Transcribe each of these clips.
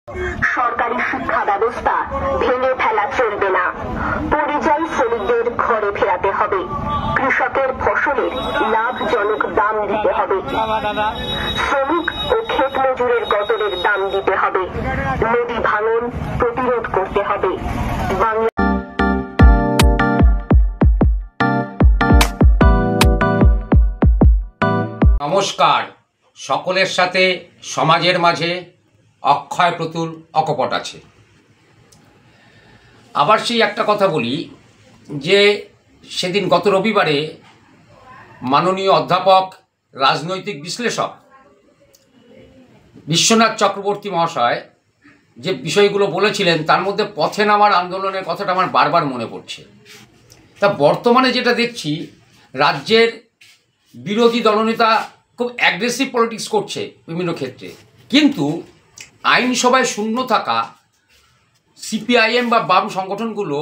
সরকারি শিক্ষা ব্যবস্থা ভেঙে ফেলা চলবে না। পরিযায়ী শ্রমিকদের ঘরে ফেরাতে হবে। কৃষকের ফসলের লাভজনক দাম দিতে হবে। শ্রমিক ও ক্ষেত মজুরের গতরের দাম দিতে হবে। নদী ভাঙন প্রতিরোধ করতে হবে। নমস্কার, সকলের সাথে সমাজের মাঝে অক্ষয় প্রতুল অকপট আছে। আবার সেই একটা কথা বলি যে সেদিন গত রবিবারে মাননীয় অধ্যাপক রাজনৈতিক বিশ্লেষক বিশ্বনাথ চক্রবর্তী মহাশয় যে বিষয়গুলো বলেছিলেন তার মধ্যে পথে নামার আন্দোলনের কথাটা আমার বারবার মনে পড়ছে। তা বর্তমানে যেটা দেখছি, রাজ্যের বিরোধী দলনেতা খুব অ্যাগ্রেসিভ পলিটিক্স করছে বিভিন্ন ক্ষেত্রে, কিন্তু আইনসভায় শূন্য থাকা সিপিআইএম বা বাম সংগঠনগুলো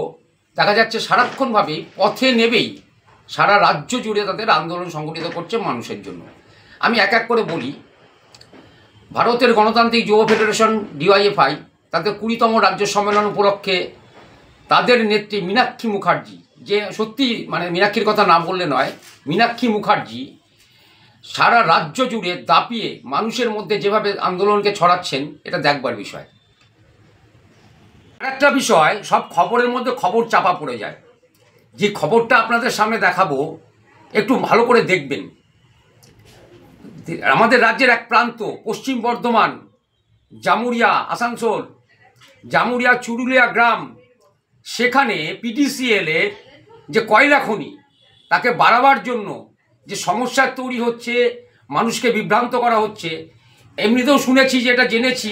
দেখা যাচ্ছে সারাক্ষণভাবেই পথে নেবেই সারা রাজ্য জুড়ে তাদের আন্দোলন সংগঠিত করছে মানুষের জন্য। আমি এক এক করে বলি। ভারতের গণতান্ত্রিক যুব ফেডারেশন ডিওয়াইএফআই তাদের 20তম রাজ্য সম্মেলন উপলক্ষে তাদের নেত্রী মীনাক্ষী মুখার্জি, যে সত্যি মানে মীনাক্ষীর কথা না বললে নয়, মীনাক্ষী মুখার্জি সারা রাজ্য জুড়ে দাপিয়ে মানুষের মধ্যে যেভাবে আন্দোলনকে ছড়াচ্ছেন, এটা দেখবার বিষয়। একটা বিষয়, সব খবরের মধ্যে খবর চাপা পড়ে যায়। যে খবরটা আপনাদের সামনে দেখাবো একটু ভালো করে দেখবেন। আমাদের রাজ্যের এক প্রান্ত পশ্চিম বর্ধমান, জামুরিয়া, আসানসোল, জামুরিয়া চুরুলিয়া গ্রাম, সেখানে পিডিসিএলের যে কয়লা খনি তাকে বাড়াবার জন্য যে সমস্যা তৈরি হচ্ছে, মানুষকে বিভ্রান্ত করা হচ্ছে। এমনিতেও শুনেছি, যেটা জেনেছি,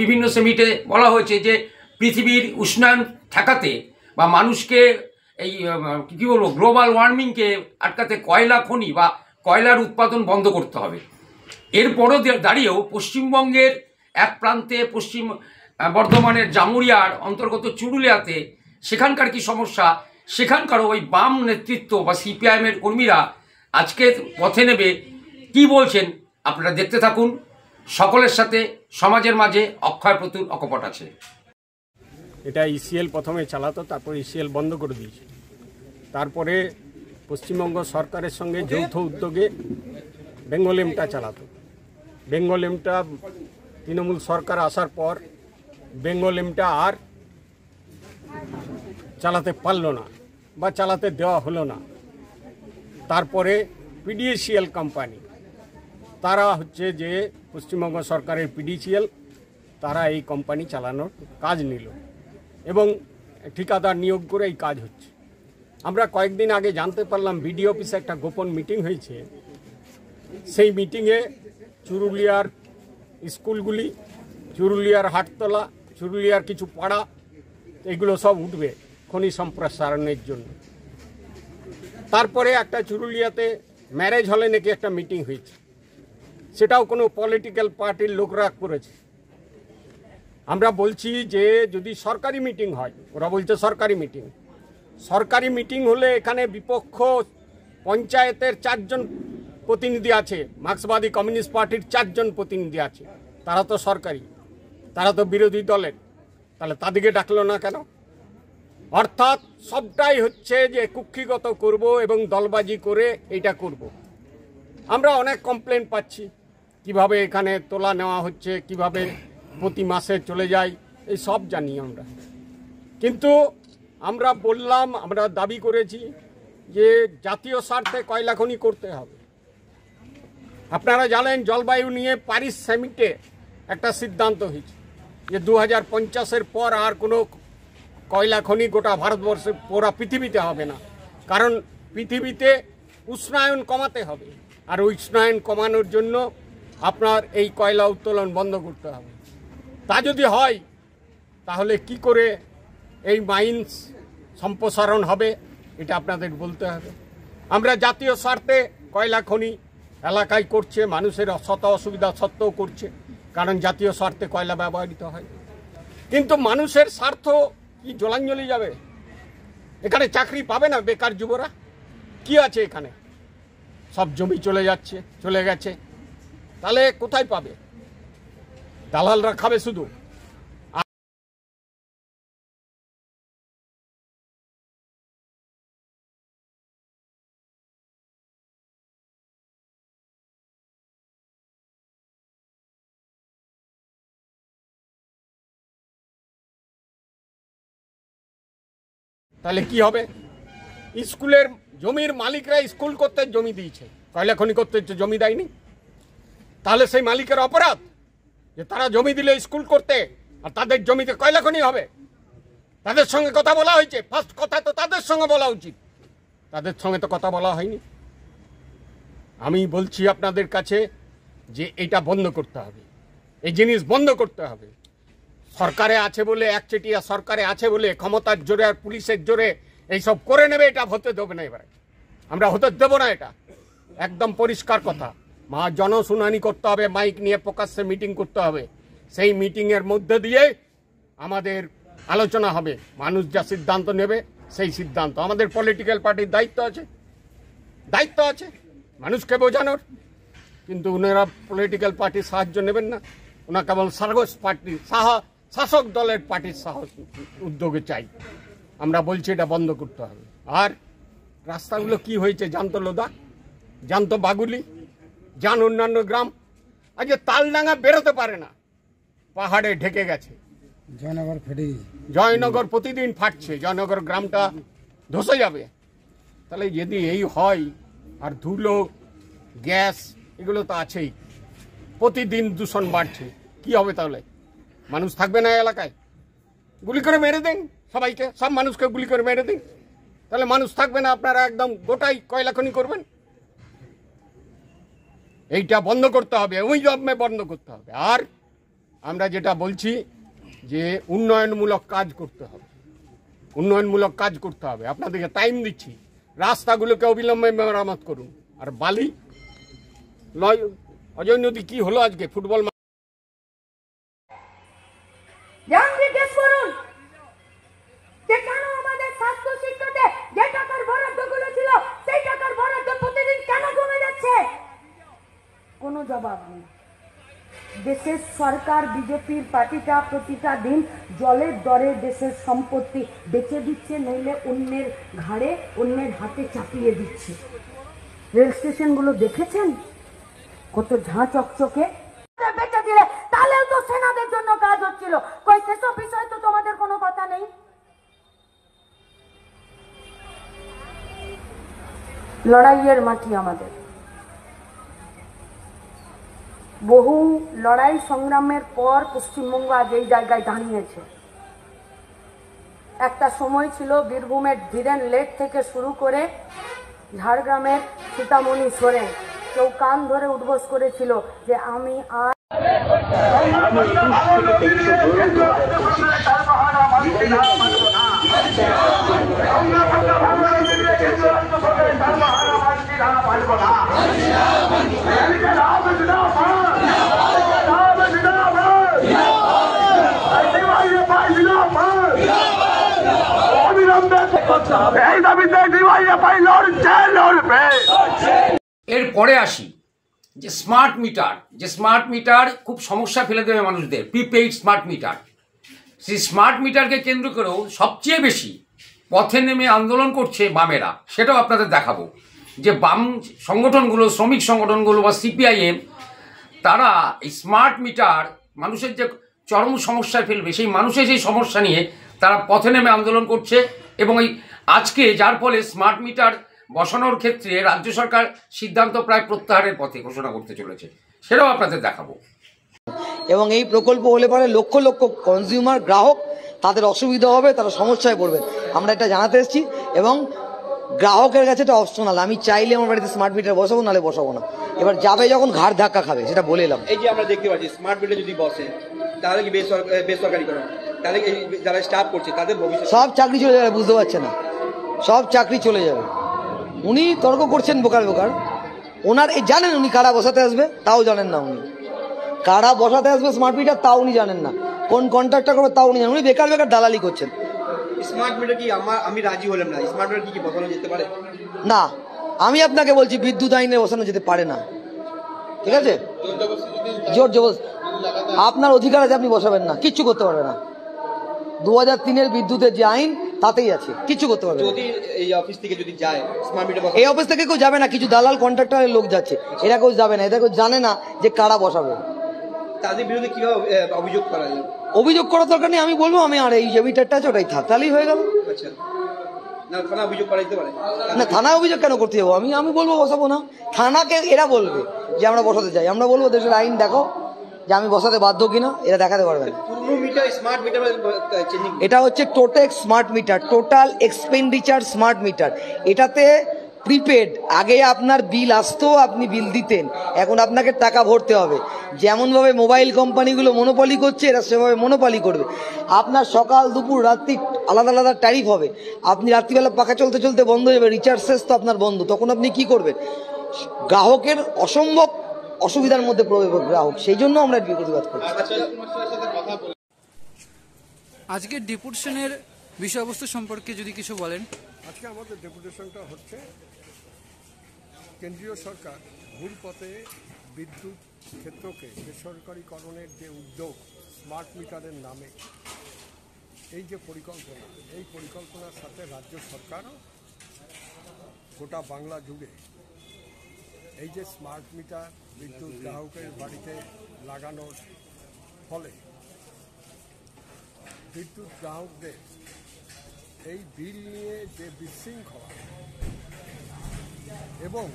বিভিন্ন সেমিটে বলা হয়েছে যে পৃথিবীর উষ্ণায়ন ঠেকাতে বা মানুষকে এই কী বলবো গ্লোবাল ওয়ার্মিংকে আটকাতে কয়লা খনি বা কয়লার উৎপাদন বন্ধ করতে হবে। এরপরও দাঁড়িয়েও পশ্চিমবঙ্গের এক প্রান্তে পশ্চিম বর্ধমানের জামুরিয়ার অন্তর্গত চুরুলিয়াতে সেখানকার কি সমস্যা, সেখানকারও ওই বাম নেতৃত্ব বা সিপিআইএমের কর্মীরা আজকে পথে নেবে কি বলছেন আপনারা দেখতে থাকুন। সকলের সাথে সমাজের মাঝে অক্ষয় প্রতুল অকপট আছে। এটা ইসিএল প্রথমে চালাতো, তারপর ইসিএল বন্ধ করে দিয়েছে। তারপরে পশ্চিমবঙ্গ সরকারের সঙ্গে যৌথ উদ্যোগে বেঙ্গল এমটা চালাতো। বেঙ্গল এমটা তৃণমূল সরকার আসার পর বেঙ্গল এমটা আর চালাতে পারল না বা চালাতে দেওয়া হলো না। তারপরে পিডিসিএল কোম্পানি, তারা হচ্ছে যে পশ্চিমবঙ্গ সরকারের পিডিসিএল, তারা এই কোম্পানি চালানোর কাজ নিল এবং ঠিকাদার নিয়োগ করে এই কাজ হচ্ছে। আমরা কয়েকদিন আগে জানতে পারলাম বিডিও অফিসে একটা গোপন মিটিং হয়েছে। সেই মিটিংয়ে চুরুলিয়ার স্কুলগুলি, চুরুলিয়ার হাটতলা, চুরুলিয়ার কিছু পাড়া, এগুলো সব উঠবে খনি সম্প্রসারণের জন্য। তারপরে একটা চুরুলিয়াতে ম্যারেজ হলে নাকি একটা মিটিং হয়েছে, সেটাও কোনো পলিটিক্যাল পার্টির লোকরা করেছে। আমরা বলছি যে যদি সরকারি মিটিং হয়, ওরা বলছে সরকারি মিটিং, সরকারি মিটিং হলে এখানে বিপক্ষ পঞ্চায়েতের 4 জন প্রতিনিধি আছে, মার্ক্সবাদী কমিউনিস্ট পার্টির 4 জন প্রতিনিধি আছে, তারা তো সরকারি, তারা তো বিরোধী দলের, তাহলে তাদেরকে ডাকলো না কেন? অর্থাৎ সবটাই হচ্ছে যে কুক্ষিগত করব এবং দলবাজি করে এইটা করব। আমরা অনেক কমপ্লেন পাচ্ছি কিভাবে এখানে তোলা নেওয়া হচ্ছে, কিভাবে প্রতি মাসে চলে যায়, এই সব জানি আমরা। কিন্তু আমরা বললাম, আমরা দাবি করেছি যে জাতীয় স্বার্থে কয়লা খনি করতে হবে। আপনারা জানেন জলবায়ু নিয়ে প্যারিস সামিটে একটা সিদ্ধান্ত হয়েছে যে 2050-এর পর আর কোনো কয়লা খনি গোটা ভারতবর্ষে পুরো পৃথিবীতে হবে না, কারণ পৃথিবীতে উষ্ণায়ন কমাতে হবে, আর উষ্ণায়ন কমানোর জন্য আপনার এই কয়লা উত্তোলন বন্ধ করতে হবে। তা যদি হয় তাহলে কি করে এই মাইন্স সম্প্রসারণ হবে, এটা আপনাদের বলতে হবে। আমরা জাতীয় স্বার্থে কয়লা খনি এলাকায় করছে, মানুষের শত অসুবিধা সত্ত্বেও করছে, কারণ জাতীয় স্বার্থে কয়লা ব্যবহৃত হয়। কিন্তু মানুষের স্বার্থ কি জলাঞ্জলি যাবে? এখানে চাকরি পাবে না বেকার যুবরা? কি আছে এখানে? সব জমি চলে গেছে, তাহলে কোথায় পাবে? দালালরা খাবে শুধু। তাহলে কি হবে? স্কুলের জমির মালিকরা স্কুল করতে জমি দিয়েছে, কয়লা খনি করতে জমি দেয়নি। তাহলে সেই মালিকের অপরাধ যে তারা জমি দিলে স্কুল করতে, আর তাদের জমিতে কয়লা খনি হবে। তাদের সঙ্গে কথা বলা হয়েছে, ফার্স্ট কথা তো তাদের সঙ্গে বলা উচিত, তাদের সঙ্গে তো কথা বলা হয়নি। আমি বলছি আপনাদের কাছে যে এটা বন্ধ করতে হবে, এই জিনিস বন্ধ করতে হবে। সরকারে আছে বলে, একচেটিয়া সরকারে আছে বলে ক্ষমতার জোরে আর পুলিশের জোরে এইসব করে নেবে, এটা হতে দেবে না। এবারে আমরা হতে দেবো না, এটা একদম পরিষ্কার কথা। জনশুনানি করতে হবে, মাইক নিয়ে প্রকাশ্যে মিটিং করতে হবে। সেই মিটিংয়ের মধ্যে দিয়ে আমাদের আলোচনা হবে, মানুষ যা সিদ্ধান্ত নেবে সেই সিদ্ধান্ত। আমাদের পলিটিক্যাল পার্টির দায়িত্ব আছে মানুষকে বোঝানোর, কিন্তু ওনারা পলিটিক্যাল পার্টির সাহায্য নেবেন না। ওনারা কেবল শাসক দলের পার্টির উদ্যোগে চাই। আমরা বলছি এটা বন্ধ করতে হবে। আর রাস্তাগুলো কি হয়েছে জানতো লোদা, জানতো বাগুলি, যান অন্যান্য গ্রাম। আজকে তালডাঙ্গা বেরোতে পারে না, পাহাড়ে ঢেকে গেছে। জয়নগর প্রতিদিন ফাটছে, জয়নগর গ্রামটা ধসে যাবে। তাহলে যদি এই হয়, আর ধুলো গ্যাস এগুলো তো আছেই, প্রতিদিন দূষণ বাড়ছে, কি হবে? তাহলে মানুষ থাকবে না এলাকায়? গুলি করে মেরে দিন সবাইকে, সব মানুষকে গুলি করে মেরে দিন, তাহলে মানুষ থাকবে না। আপনারা একদম গোটাই কয়লা খনি করবেন। এইটা বন্ধ করতে হবে, ওই জন্মে বন্ধ করতে হবে। আর আমরা যেটা বলছি যে উন্নয়নমূলক কাজ করতে হবে, উন্নয়নমূলক কাজ করতে হবে। আপনাদেরকে টাইম দিচ্ছি, রাস্তাগুলোকে অবিলম্বে মেরামত করুন। আর বালি অজয় নদী কি হলো আজকে? ফুটবল কোনো জবাব নেই। দেশের সরকার বিজেপির পার্টিটা প্রতিটা দিন জলের দরে দেশের সম্পত্তি বেচে দিচ্ছে, নইলে অন্যের ঘাড়ে অন্যের হাতে চাপিয়ে দিচ্ছে। রেল স্টেশনগুলো দেখেছেন কত ঝাঁ চকচকে বেচে দিলে, তাহলেও তো সেনাদের জন্য কাজ হচ্ছিল। কই সেসব বিষয় তো তোমাদের কোনো কথা নেই। লড়াইয়ের মাটি আমাদের, বহু লড়াই সংগ্রামের পর পশ্চিমবঙ্গ আজ এই জায়গায় দাঁড়িয়েছে। একটা সময় ছিল বীরভূমের ধীরেন লেক থেকে শুরু করে ঝাড়গ্রামের সীতামণি সোরেন, কেউ কান ধরে উদ্বোস করেছিল যে আমি আর এরপরে আসি যে স্মার্ট মিটার খুব সমস্যা ফেলে দেবে মানুষদের, প্রিপেইড স্মার্ট মিটার। সেই স্মার্ট মিটারকে কেন্দ্র করেও সবচেয়ে বেশি পথে নেমে আন্দোলন করছে বামেরা, সেটাও আপনাদের দেখাবো। যে বাম সংগঠনগুলো, শ্রমিক সংগঠনগুলো বা সিপিআইএম, তারা এই স্মার্ট মিটার মানুষের যে চরম সমস্যায় ফেলবে, সেই মানুষের সেই সমস্যা নিয়ে তারা পথে নেমে আন্দোলন করছে। এবং এই আজকে যার ফলে স্মার্ট মিটার বসানোর ক্ষেত্রে রাজ্য সরকার সিদ্ধান্ত প্রায় প্রত্যাহারের পথে ঘোষণা করতে চলেছে, সেটাও আপনাদের দেখাবো। এবং এই প্রকল্প হলে পরে লক্ষ লক্ষ কনজিউমার গ্রাহক তাদের অসুবিধা হবে, তারা সমস্যায় পড়বে। আমরা এটা জানাতে এসেছি এবং গ্রাহকের কাছে এটা অপশনাল। আমি চাইলে আমার বাড়িতে স্মার্ট মিটার বসাবো, নাহলে বসাবো না। এবার যাবে যখন ঘাড় ধাক্কা খাবে, সেটা বলে এলাম। এই যে আমরা দেখতে পাচ্ছি স্মার্ট মিটার যদি বসে, তাহলে কি বেসরকারি করা, তাহলে যারা স্টাফ করছে তাদের ভবিষ্যৎ সব চাকরি চলে যাবে, বুঝতে পারছে না, সব চাকরি চলে যাবে। উনি তর্ক করছেন বোকার বোকার, ওনার এই জানেন উনি কারা বসাতে আসবে, তাও জানেন না। উনি কারা বসাতে আসবে স্মার্ট মিটার তাও উনি জানেন না, কোন কন্ট্রাক্টটা করবে তাও উনি জানেন। উনি বেকার বেকার দালালি করছেন। স্মার্ট মিটার কি আমি রাজি হলাম না, স্মার্ট মিটার কি বসানো যেতে পারে না? আমি আপনাকে বলছি বিদ্যুৎ আইনে বসানো যেতে পারে না, ঠিক আছে? জোর জবরদস্তি আপনার অধিকার আছে, আপনি বসাবেন না, কিচ্ছু করতে পারবে না। 2003-এর বিদ্যুতের যে আইন তাতেই আছে, কিছু করতে পারবে। যদি এই অফিস থেকে যদি যায় স্মার্ট মিটার, এই অফিস থেকে কেউ যাবে না, কিছু দালাল কন্ট্রাক্টরের লোক যাচ্ছে, এরা কেউ যাবে না। এরা কেউ জানে না যে কারা বসাবে। তাদের বিরুদ্ধে কিভাবে অভিযোগ করা যায়? অভিযোগ করার দরকার নেই, আমি বলবো আমি আর এই যে মিটারটা আছে ওটাই থাক, তাহলেই হয়ে গেল। আচ্ছা, না থানা অভিযোগ করা যেতে পারে? না, থানায় অভিযোগ কেন করতে যাবো? আমি বলবো বসাবো না, থানাকে এরা বলবে যে আমরা বসাতে চাই। আমরা বলবো দেশের আইন দেখো যে আমি বসাতে বাধ্য কিনা, এরা দেখাতে পারবে না। পুরনো মিটার স্মার্ট মিটার চেঞ্জিং, এটা হচ্ছে টোটেক smart meter, total expenditure smart meter. এটাতে প্রিপেড, আগে আপনার বিল আসতো, আপনি বিল দিতেন, এখন আপনাকে টাকা ভরতে হবে। যেমনভাবে মোবাইল কোম্পানিগুলো মনোপলি করছে, এরা সেভাবে মনোপলি করবে। আপনার সকাল দুপুর রাত্রি আলাদা আলাদা ট্যারিফ হবে। আপনি রাত্রিবেলা পাখা চলতে চলতে বন্ধ হয়ে যাবে, রিচার্জ শেষ তো আপনার বন্ধ, তখন আপনি কি করবেন? গ্রাহকের অসম্ভব অসুবিধার মধ্যে পড়বে গ্রাহক, সেই জন্য আমরা প্রতিবাদ করছি। আজকের ডেপুটেশনের বিষয়বস্তু সম্পর্কে যদি কিছু বলেন। আজকে আমাদের ডেপুটেশনটা হচ্ছে কেন্দ্রীয় সরকার ভুল পথে বিদ্যুৎ ক্ষেত্রকে বেসরকারীকরণের যে উদ্যোগ স্মার্ট মিটারের নামে, এই যে পরিকল্পনা, এই পরিকল্পনার সাথে রাজ্য সরকারও গোটা বাংলা জুড়ে এই যে স্মার্ট মিটার বিদ্যুৎ গ্রাহকের বাড়িতে লাগানোর ফলে বিদ্যুৎ গ্রাহকদের এই বিল নিয়ে যে বিশৃঙ্খলা, এবং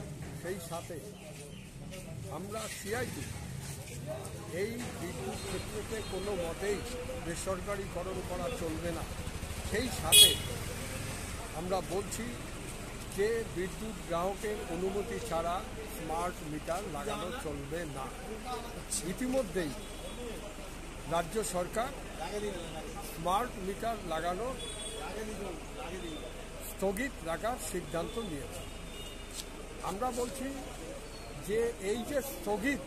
সেই সাথে আমরা সিআইটি এই বিদ্যুৎ ক্ষেত্রকে কোনো মতেই বেসরকারীকরণ করা চলবে না। সেই সাথে আমরা বলছি যে বিদ্যুৎ গ্রাহকের অনুমতি ছাড়া স্মার্ট মিটার লাগানো চলবে না। ইতিমধ্যেই রাজ্য সরকার স্মার্ট মিটার লাগানো স্থগিত রাখার সিদ্ধান্ত নিয়েছে। আমরা বলছি যে এই যে স্থগিত,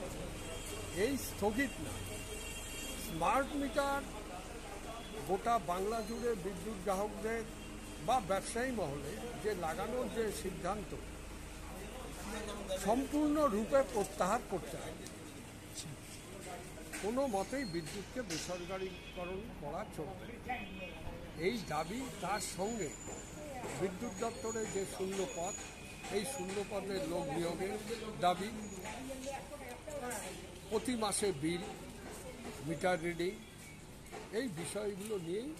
এই স্থগিত না, স্মার্ট মিটার গোটা বাংলা জুড়ে বিদ্যুৎ গ্রাহকদের বা ব্যবসায়ী মহলে যে লাগানোর যে সিদ্ধান্ত, সম্পূর্ণরূপে প্রত্যাহার করতে হবে। কোনো মতেই বিদ্যুৎকে বেসরকারীকরণ করা চলবে না, এই দাবি। তার সঙ্গে বিদ্যুৎ দপ্তরের যে শূন্য পদ, এই শূন্য পদের লোক নিয়োগের দাবি, প্রতি মাসে বিল, মিটার রিডিং, এই বিষয়গুলো নিয়েই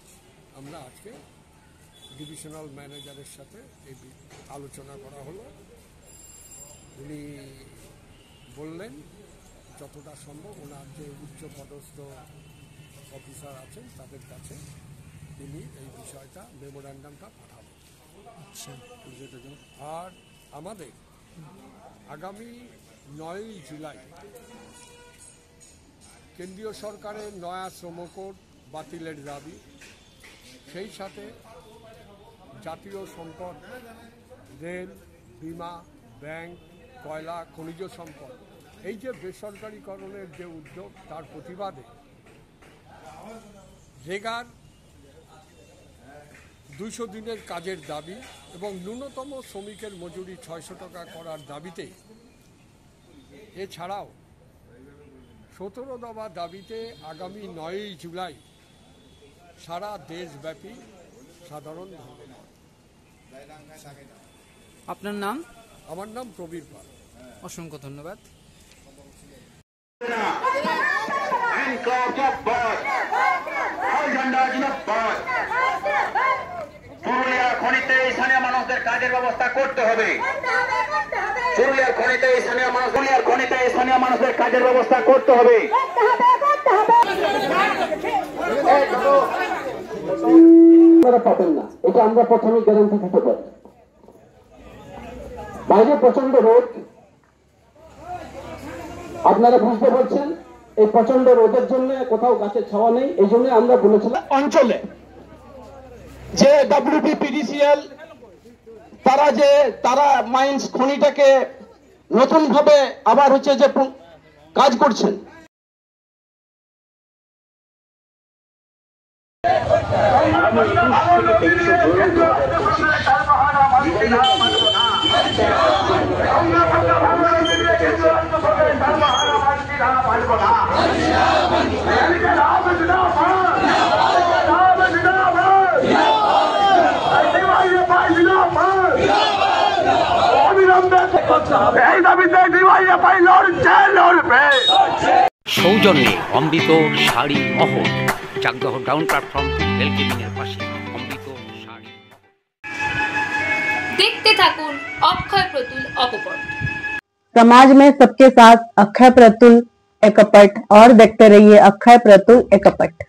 আমরা আজকে ডিভিশনাল ম্যানেজারের সাথে এই আলোচনা করা হলো। উনি বললেন যতটা সম্ভব ওনার যে উচ্চ পদস্থ অফিসার আছেন তাদের কাছে তিনি এই বিষয়টা মেমোরান্ডামটা পাঠাবেন। আচ্ছা, আর আমাদের আগামী 9ই জুলাই কেন্দ্রীয় সরকারের নয়া শ্রম কোড বাতিলের দাবি, সেই সাথে জাতীয় সম্পদ, রেল, বিমা, ব্যাংক, কয়লা, খনিজ সম্পদ, এই যে বেসরকারীকরণের যে উদ্যোগ, তার প্রতিবাদে রেগার 200 দিনের কাজের দাবি এবং ন্যূনতম শ্রমিকের মজুরি 600 টাকা করার দাবিতে, এছাড়াও 17 দফা দাবিতে আগামী 9ই জুলাই সারা দেশব্যাপী সাধারণ ধর্মঘট। আপনার নাম? আমার নাম প্রবীর পাল। অসংখ্য ধন্যবাদ। পুরুলিয়ার খনিতে স্থানীয় মানুষদের কাজের ব্যবস্থা করতে হবে। পুরুলিয়ার খনিতে স্থানীয় মানুষদের কাজের ব্যবস্থা করতে হবে। আপনারা পাবেন না, এটা আমরা প্রথমে গ্যারান্টি দিতে পারি। বাইরে প্রচন্ড রোদ, আপনারা বুঝতে পারছেন। এই প্রচন্ড রোদের জন্য কোথাও গাছের ছাওয়া নেই, এই জন্য আমরা বলেছিলাম অঞ্চলে যে WBPDCL তারা মাইন্স খনিটাকে নতুন ভাবে আবার হচ্ছে যে কাজ করছেন। সৌজন্যে অমৃত শাড়ি মহল, চাকদহ টাউন প্ল্যাটফর্ম রেল কেবিনের পাশে অমৃত শাড়ি। देखते থাকুন অক্ষয় প্রতুল অকপট। समाज में सबके साथ अक्षय प्रतुल एकपट और देखते रहिए अक्षय प्रतुल एकपट।